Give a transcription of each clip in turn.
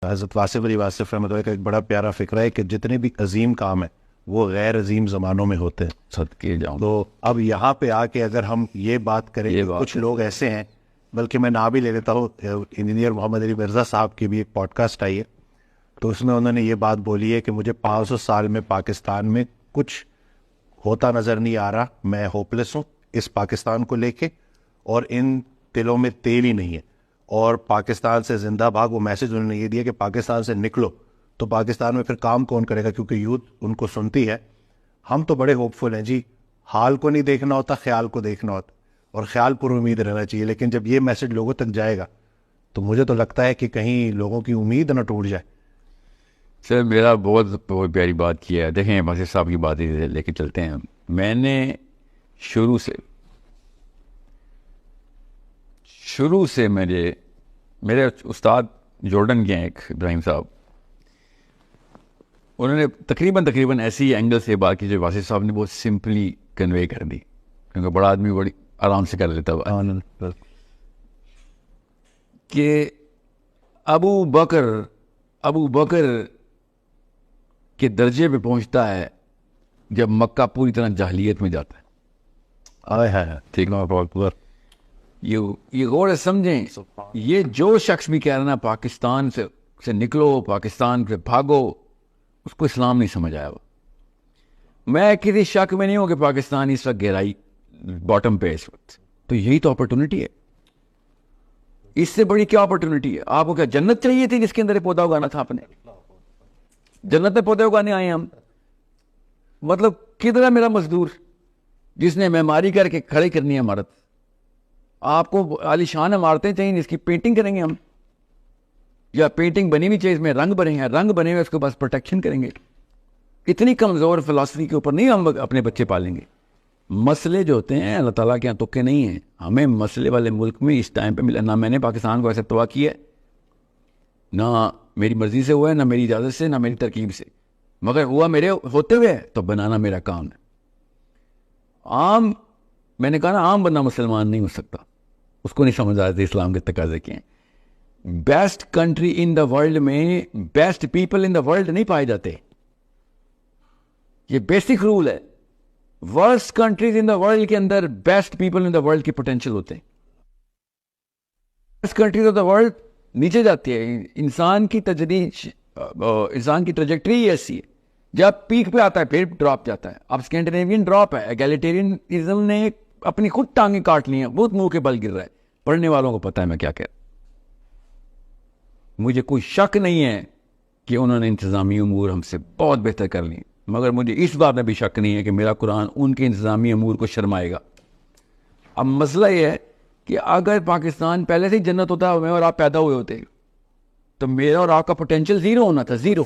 حضرت واصف علی واصف رحمۃ اللہ کا ایک بڑا پیارا فکرہ ہے کہ جتنے بھی عظیم کام ہیں وہ غیر عظیم زمانوں میں ہوتے ہیں. صدقے جاؤں. تو اب یہاں پہ آ کے اگر ہم یہ بات کریں کہ کچھ لوگ ایسے ہیں, بلکہ میں نام بھی لے لیتا ہوں, انجینئر محمد علی مرزا صاحب کی بھی ایک پوڈ کاسٹ آئی ہے, تو اس میں انہوں نے یہ بات بولی ہے کہ مجھے 500 سال میں پاکستان میں کچھ ہوتا نظر نہیں آ رہا, میں ہوپلیس ہوں اس پاکستان کو لے کے, اور ان دلوں میں تیل ہی نہیں ہے, اور پاکستان سے زندہ بھاگ. وہ میسج انہوں نے یہ دیا کہ پاکستان سے نکلو, تو پاکستان میں پھر کام کون کرے گا, کیونکہ یوتھ ان کو سنتی ہے. ہم تو بڑے ہوپ فل ہیں جی, حال کو نہیں دیکھنا ہوتا, خیال کو دیکھنا ہوتا, اور خیال پر امید رہنا چاہیے. لیکن جب یہ میسج لوگوں تک جائے گا تو مجھے تو لگتا ہے کہ کہیں لوگوں کی امید نہ ٹوٹ جائے. سر میرا بہت پیاری بات کی ہے. دیکھیں واصف صاحب کی بات لے کے چلتے ہیں. میں نے شروع سے میرے استاد جارڈن کے ہیں ایک ابراہیم صاحب, انہوں نے تقریباً ایسی اینگل سے بات کی جو واصف صاحب نے بہت سمپلی کنوے کر دی, کیونکہ بڑا آدمی بڑی آرام سے کر لیتا ہوا, کہ ابو بکر کے درجے پہ پہنچتا ہے جب مکہ پوری طرح جاہلیت میں جاتا ہے. ٹھیک ہے, یہ غور سے سمجھیں. یہ جو شخص بھی کہہ رہا نا پاکستان سے نکلو, پاکستان سے بھاگو, اس کو اسلام نہیں سمجھ آیا. میں کسی شک میں نہیں ہوں کہ پاکستان اس وقت گہرائی باٹم پہ اس وقت, تو یہی تو اپرچونٹی ہے. اس سے بڑی کیا اپرچونٹی ہے؟ آپ کو کیا جنت چاہیے تھی جس کے اندر پودا اگانا تھا آپ نے؟ جنت میں پودے اگانے آئے ہم. مطلب کدھر ہے میرا مزدور جس نے معماری کر کے کھڑی کرنی ہے عمارت؟ آپ کو عالیشان عمارتیں چاہیے جس کی پینٹنگ کریں گے ہم, یا پینٹنگ بنی ہوئی چاہیے اس میں رنگ بنے ہیں, رنگ بنے ہوئے اس کو بس پروٹیکشن کریں گے. اتنی کمزور فلاسفی کے اوپر نہیں ہم اپنے بچے پالیں گے. مسئلے جو ہوتے ہیں اللہ تعالیٰ کے یہاں تکے نہیں ہیں. ہمیں مسئلے والے ملک میں اس ٹائم پہ ملا. نہ میں نے پاکستان کو ایسے تباہ کیا ہے, نہ میری مرضی سے ہوا ہے, نہ میری اجازت سے, نہ میری ترکیب سے, مگر ہوا میرے ہوتے ہوئے, تو بنانا میرا کام ہے. میں نے کہا نا عام بندہ مسلمان نہیں ہو سکتا, اس کو نہیں سمجھ آ رہے اسلام کے تقاضے کیا ہیں. Best country in the world میں best people in the world نہیں پائے جاتے. یہ بیسک رول ہے. Worst countries in the world کے اندر best people in the world کی پوٹینشیل ہوتے ہیں. Best countries of the world نیچے جاتی ہے. انسان کی ٹریجیکٹری ایسی ہے, جب پیک پہ آتا ہے پھر ڈراپ جاتا ہے. اب اسکینڈینیوین ڈراپ ہے. ایگیلیٹیرینزم نے اپنی خود ٹانگیں کاٹ لی ہیں, بہت منہ کے بل گر رہا ہے. پڑھنے والوں کو پتا ہے میں کیا کہہ رہا ہوں. مجھے کوئی شک نہیں ہے کہ انہوں نے انتظامی امور ہم سے بہت بہتر کر لی, مگر مجھے اس بات میں بھی شک نہیں ہے کہ میرا قرآن ان کے انتظامی امور کو شرمائے گا. اب مسئلہ یہ ہے کہ اگر پاکستان پہلے سے ہی جنت ہوتا, میں اور آپ پیدا ہوئے ہوتے, تو میرا اور آپ کا پوٹینشیل زیرو ہونا تھا. زیرو.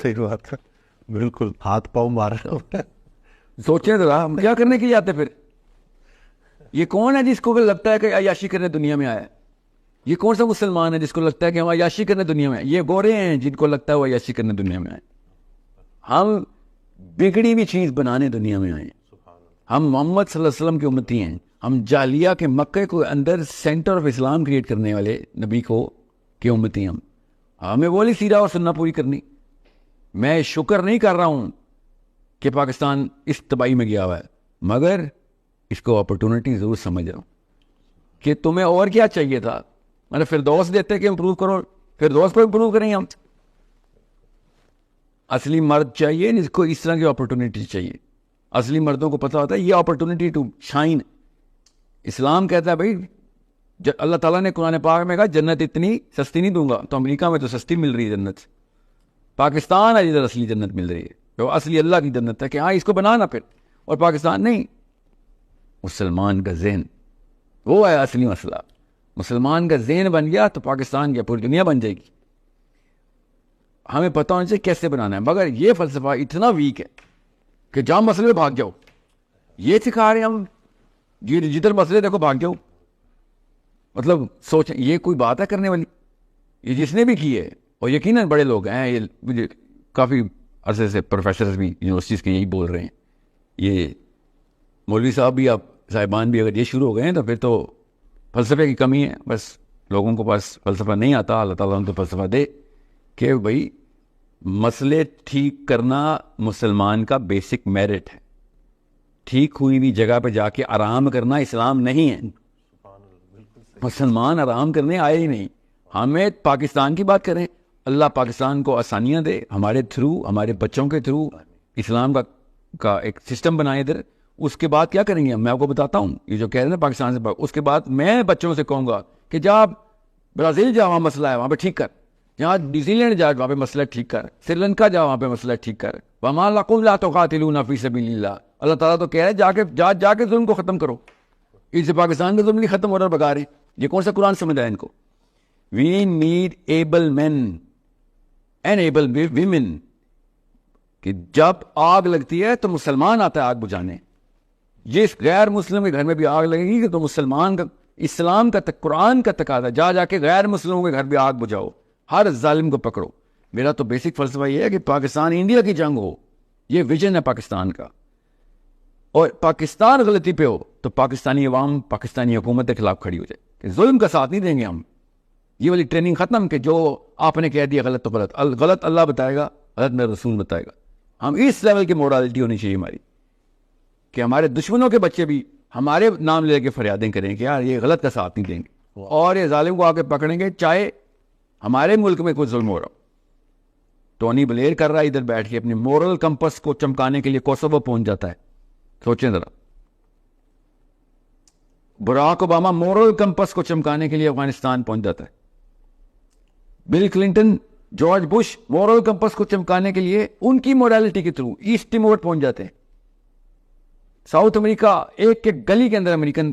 بالکل ہاتھ پاؤں مار رہا. سوچیں ذرا, ہم کیا کرنے کے لیے آتے پھر؟ یہ کون ہے جس کو لگتا ہے کہ عیاشی کرنے دنیا میں آیا ہے؟ یہ کون سا مسلمان ہے جس کو لگتا ہے کہ ہم عیاشی کرنے دنیا میں آئے؟ یہ گورے ہیں جن کو لگتا ہے وہ عیاشی کرنے دنیا میں آئے. ہم بگڑی ہوئی چیز بنانے دنیا میں آئے. ہم محمد صلی اللہ علیہ وسلم کی امتی ہیں. ہم جالیہ کے مکے کو اندر سینٹر آف اسلام کریٹ کرنے والے نبی کو کی امتی. ہمیں وہی سیرہ اور سننا پوری کرنی. میں شکر نہیں کر رہا ہوں کہ پاکستان اس تباہی میں گیا ہوا ہے, مگر اس کو اپرچونٹی ضرور سمجھ رہا ہوں کہ تمہیں اور کیا چاہیے تھا. میں نے فردوس دیتے کہ امپروو کرو, فردوس کو امپروو کریں ہم. اصلی مرد چاہیے جس کو اس طرح کی اپرچونٹی چاہیے. اصلی مردوں کو پتہ ہوتا ہے یہ اپرچونٹی ٹو شائن. اسلام کہتا ہے بھائی, اللہ تعالیٰ نے قرآن پاک میں کہا جنت اتنی سستی نہیں دوں گا. تو امریکہ میں تو سستی مل رہی ہے جنت, پاکستان ہے جدھر اصلی جنت مل رہی ہے, جو اصلی اللہ کی جنت ہے کہ ہاں اس کو بنانا پھر, اور پاکستان نہیں. مسلمان کا ذہن وہ ہے اصلی مسئلہ. مسلمان کا ذہن بن گیا تو پاکستان کی پوری دنیا بن جائے گی. ہمیں پتہ ہونا چاہیے کیسے بنانا ہے. مگر یہ فلسفہ اتنا ویک ہے کہ جہاں مسئلے بھاگ جاؤ, یہ سکھا رہے ہیں ہم, جدھر مسئلے دیکھو بھاگ جاؤ. مطلب سوچیں, یہ کوئی بات ہے کرنے والی؟ یہ جس نے بھی کی ہے, اور یقیناً بڑے لوگ ہیں, یہ مجھے کافی عرصے سے پروفیسرز بھی یونیورسٹیز کے یہی بول رہے ہیں. یہ مولوی صاحب بھی, آپ صاحبان بھی, اگر یہ شروع ہو گئے ہیں تو پھر تو فلسفے کی کمی ہے. بس لوگوں کو پاس فلسفہ نہیں آتا. اللہ تعالیٰ ان کو فلسفہ دے کہ بھائی مسئلے ٹھیک کرنا مسلمان کا بیسک میرٹ ہے. ٹھیک ہوئی ہوئی جگہ پہ جا کے آرام کرنا اسلام نہیں ہے. مسلمان آرام کرنے آئے ہی نہیں. ہمیں پاکستان کی بات کریں, اللہ پاکستان کو آسانیاں دے, ہمارے تھرو, ہمارے بچوں کے تھرو اسلام کا ایک سسٹم بنائے ادھر. اس کے بعد کیا کریں گے میں آپ کو بتاتا ہوں. یہ جو کہہ رہے ہیں پاکستان سے, اس کے بعد میں بچوں سے کہوں گا کہ جا برازیل جا, وہاں مسئلہ ہے وہاں پہ ٹھیک کر. جہاں نیوزی لینڈ جا وہاں پہ مسئلہ ٹھیک کر. سری لنکا جا وہاں پہ مسئلہ ٹھیک کر. وما لکم لا تقاتلون فی سبیل اللہ. اللہ تعالیٰ تو کہہ رہے ہیں جا کے ظلم کو ختم کرو. اس سے پاکستان کا ظلم نہیں ختم ہو رہا, بگا رہے. یہ کون سا قرآن سمجھ رہا ہے ان کو؟ We need able men and able women. کہ جب آگ لگتی ہے تو مسلمان آتا ہے آگ بجھانے. جس غیر مسلم کے گھر میں بھی آگ لگے گی تو مسلمان کا, اسلام کا, قرآن کا تقاضا جا کے غیر مسلموں کے گھر بھی آگ بجھاؤ, ہر ظالم کو پکڑو. میرا تو بیسک فلسفہ یہ ہے کہ پاکستان انڈیا کی جنگ ہو, یہ ویژن ہے پاکستان کا. اور پاکستان غلطی پہ ہو تو پاکستانی عوام پاکستانی حکومت کے خلاف کھڑی ہو جائے کہ ظلم کا ساتھ نہیں دیں گے ہم. یہ والی ٹریننگ ختم کہ جو آپ نے کہہ دیا غلط تو غلط, غلط اللہ بتائے گا, غلط میرا رسول بتائے گا. ہم اس لیول کی مورالٹی ہونی چاہیے ہماری کہ ہمارے دشمنوں کے بچے بھی ہمارے نام لے کے فریادیں کریں کہ یار یہ غلط کا ساتھ نہیں دیں گے, اور یہ ظالم کو آ کے پکڑیں گے چاہے ہمارے ملک میں کوئی ظلم ہو رہا ہو. ٹونی بلیر کر رہا ہے ادھر بیٹھ کے اپنے مورل کمپس کو چمکانے کے لیے کوسوو پہنچ جاتا ہے. سوچیں ذرا, براک اوباما مورل کمپس کو چمکانے کے لیے افغانستان پہنچ جاتا ہے. Bill Clinton, George Bush moral campus کو چمکانے کے لیے ان کی مورالٹی کے تھرو ایسٹ ٹیمور پہنچ جاتے ہیں. ساؤتھ امریکہ ایک گلی کے اندر امریکن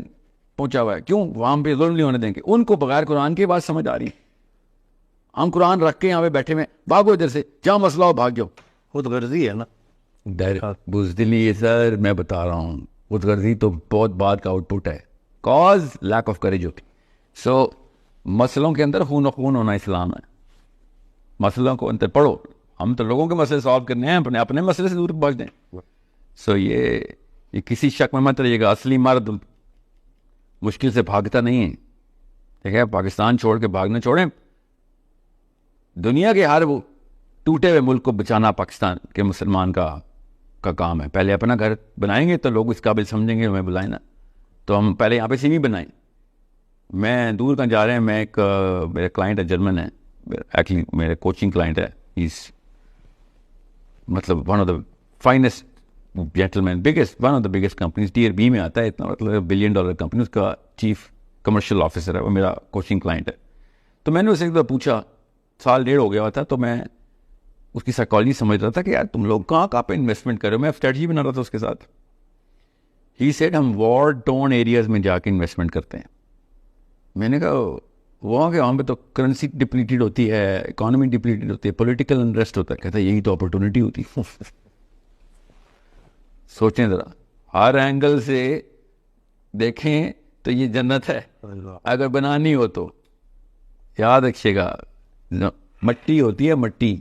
پہنچا ہوا ہے. کیوں؟ وہاں پہ ظلم نہیں ہونے دیں گے. ان کو بغیر قرآن کی بات سمجھ آ رہی ہے. ہم قرآن رکھ کے یہاں پہ بیٹھے میں, بھاگو ادھر سے, جہاں مسئلہ ہو بھاگ جاؤ. خود غرضی ہے نا, بزدلی ہے سر. میں بتا رہا ہوں خود غرضی تو بہت بات کا آؤٹ پٹ ہے. کاز لیک آف کریج ہوتی. سو مسئلوں کے اندر خون و خون ہونا اسلام ہے. مسئلوں کو اندر پڑھو. ہم تو لوگوں کے مسئلے سالو کرنے ہیں, اپنے مسئلے سے دور بھاگ دیں. سو یہ کسی شک میں مت رہیے گا, اصلی مرد مشکل سے بھاگتا نہیں ہے. ٹھیک ہے, پاکستان چھوڑ کے بھاگنا چھوڑیں. دنیا کے ہر وہ ٹوٹے ہوئے ملک کو بچانا پاکستان کے مسلمان کا کام ہے. پہلے اپنا گھر بنائیں گے تو لوگ اس قابل سمجھیں گے, ہمیں بلائیں نا. تو ہم پہلے یہاں پہ سی وی بنائیں. میں دور کہاں جا رہے ہیں, میں ایک میرے کلائنٹ ہے, جرمن ہے, ایکچولی میرے کوچنگ کلائنٹ ہے. مطلب one of the finest gentleman, one of the biggest companies, tier B میں آتا ہے, اتنا مطلب $1 بلین کمپنی. اس کا چیف کمرشل آفیسر ہے, وہ میرا کوچنگ کلائنٹ ہے. تو میں نے اسے ایک بار پوچھا, 1.5 سال ہو گیا ہوا تھا, تو میں اس کی سائیکالوجی سمجھ رہا تھا کہ یار تم لوگ کہاں پہ انویسٹمنٹ کر رہے ہو. میں اسٹریٹجی بنا رہا تھا اس کے ساتھ. ہی سیڈ ہم وار ٹون ایریاز میں جا کے انویسٹمنٹ کرتے ہیں. میں نے کہا وہاں پہ تو کرنسی ڈپلیٹیڈ ہوتی ہے, اکانومی ڈپلیٹیڈ ہوتی ہے, پولیٹیکل انریسٹ ہوتا ہے. کہتا ہے یہی تو اپرچونٹی ہوتی ہے. سوچیں ذرا, ہر اینگل سے دیکھیں تو یہ جنت ہے. اگر بنانی ہو تو یاد رکھیے گا, مٹی ہوتی ہے, مٹی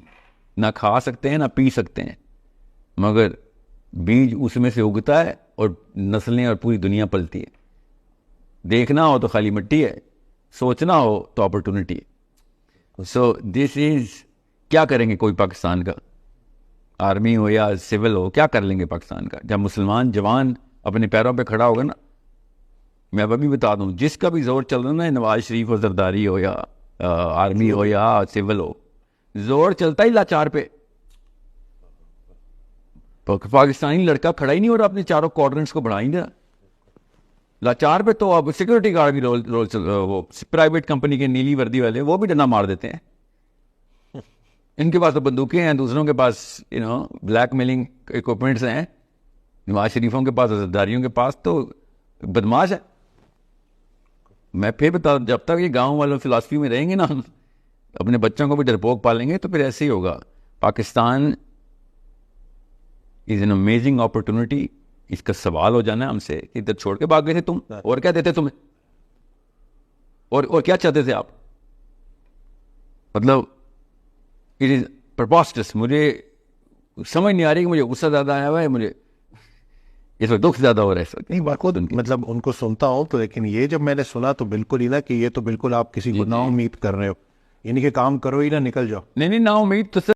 نہ کھا سکتے ہیں نہ پی سکتے ہیں, مگر بیج اس میں سے اگتا ہے اور نسلیں اور پوری دنیا پلتی ہے. دیکھنا ہو تو خالی مٹی ہے, سوچنا ہو تو اپرچونٹی ہے. سو دس از, کیا کریں گے کوئی پاکستان کا آرمی ہو یا سول ہو, کیا کر لیں گے پاکستان کا جب مسلمان جوان اپنے پیروں پہ کھڑا ہوگا نا. میں ابھی بتا دوں, جس کا بھی زور چل رہا نا, نواز شریف ہو, زرداری ہو, یا آرمی ہو یا سول ہو, زور چلتا ہی لاچار پہ. پاکستانی لڑکا کھڑا ہی نہیں ہو رہا, اپنے چاروں کوارڈرنٹس کو بڑھا ہی نہیں رہا. لاچار پہ تو اب سیکورٹی گارڈ بھی وہ پرائیویٹ کمپنی کے نیلی وردی والے, وہ بھی ڈنڈا مار دیتے ہیں. ان کے پاس تو بندوقیں ہیں, دوسروں کے پاس بلیک میلنگ اکوپمنٹس ہیں. نواز شریفوں کے پاس, زرداریوں کے پاس تو بدماش ہے. میں پھر بتا دوں, جب تک یہ گاؤں والوں فلاسفی میں رہیں گے نا, اپنے بچوں کو بھی ڈرپوک پالیں گے, تو پھر ایسے ہی ہوگا. Pakistan is an amazing opportunity. اس کا سوال ہو جانا ہے ہم سے کہ ادھر چھوڑ کے بھاگ گئے تھے تم, اور کیا دیتے تمہیں, اور کیا چاہتے تھے آپ. مطلب اٹ از پرپاسٹس. مجھے سمجھ نہیں آ رہی کہ مجھے غصہ زیادہ آیا ہوا ہے, مجھے اس وقت دکھ زیادہ ہو رہا ہے. نہیں بات مطلب ان کو سنتا ہوں تو, لیکن یہ جب میں نے سنا تو بالکل ہی نا کہ یہ تو بالکل آپ کسی کو نا امید کر رہے ہو. یعنی کہ کام کرو ہی نہ نکل جاؤ. نہیں نا امید تو